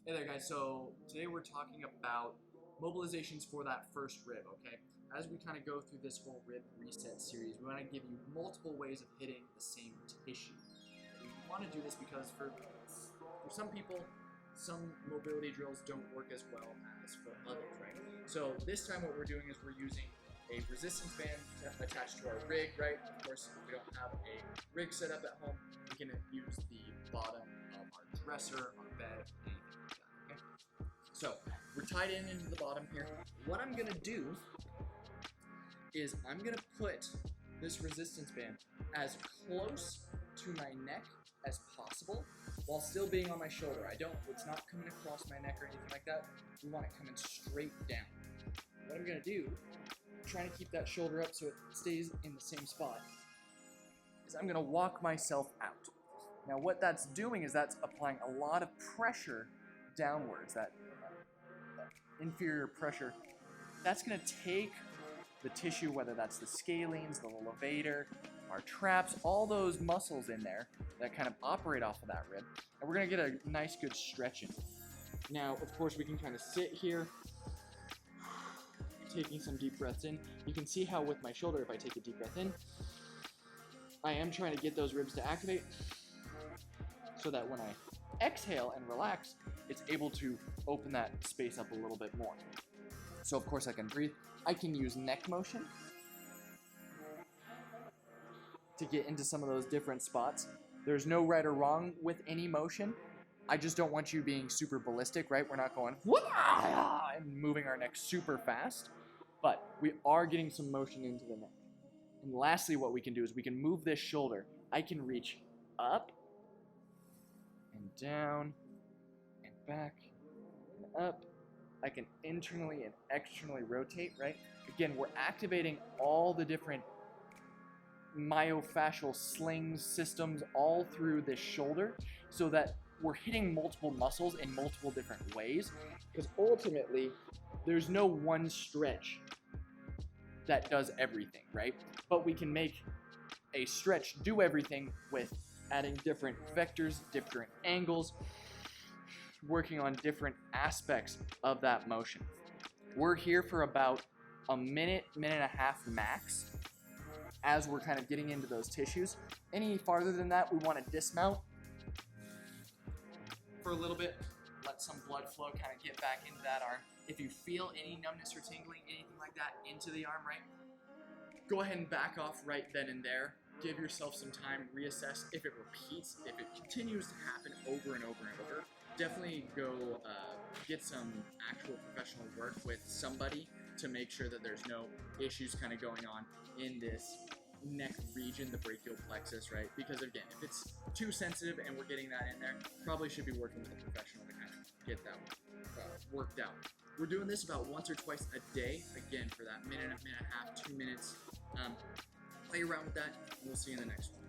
Hey there guys, so today we're talking about mobilizations for that first rib, okay? As we kind of go through this whole rib reset series, we want to give you multiple ways of hitting the same tissue. We want to do this because for some people, some mobility drills don't work as well as for others, right? So this time what we're doing is we're using a resistance band attached to our rig, right? Of course, if we don't have a rig set up at home, we can use the bottom of our dresser, our bed, anything like that, okay? So we're tied in into the bottom here. What I'm gonna do is I'm gonna put this resistance band as close to my neck as possible while still being on my shoulder. It's not coming across my neck or anything like that. We want it coming straight down. What I'm gonna do, trying to keep that shoulder up so it stays in the same spot, is I'm gonna walk myself out. Now what that's doing is that's applying a lot of pressure downwards, that inferior pressure. That's gonna take the tissue, whether that's the scalenes, the levator, our traps, all those muscles in there that kind of operate off of that rib, and we're gonna get a nice good stretch in. Now, of course, we can kind of sit here, taking some deep breaths in. You can see how with my shoulder, if I take a deep breath in, I am trying to get those ribs to activate so that when I exhale and relax, it's able to open that space up a little bit more. So of course I can breathe. I can use neck motion to get into some of those different spots. There's no right or wrong with any motion. I just don't want you being super ballistic, right? We're not going wah and moving our neck super fast, but we are getting some motion into the neck. And lastly, what we can do is we can move this shoulder. I can reach up and down and back and up. I can internally and externally rotate, right? Again, we're activating all the different myofascial slings systems all through this shoulder so that we're hitting multiple muscles in multiple different ways, because ultimately there's no one stretch that does everything, right? But we can make a stretch do everything with adding different vectors, different angles, working on different aspects of that motion. We're here for about a minute, minute and a half max as we're kind of getting into those tissues. Any farther than that, we want to dismount for a little bit, let some blood flow kind of get back into that arm. If you feel any numbness or tingling, anything like that into the arm, right, go ahead and back off right then and there. Give yourself some time, reassess. If it repeats, if it continues to happen over and over and over, definitely go get some actual professional work with somebody to make sure that there's no issues kind of going on in this neck region, the brachial plexus, right? Because again, if it's too sensitive and we're getting that in there, probably should be working with a professional to kind of get that worked out. We're doing this about once or twice a day, again, for that minute and a half, 2 minutes. Play around with that, and we'll see you in the next one.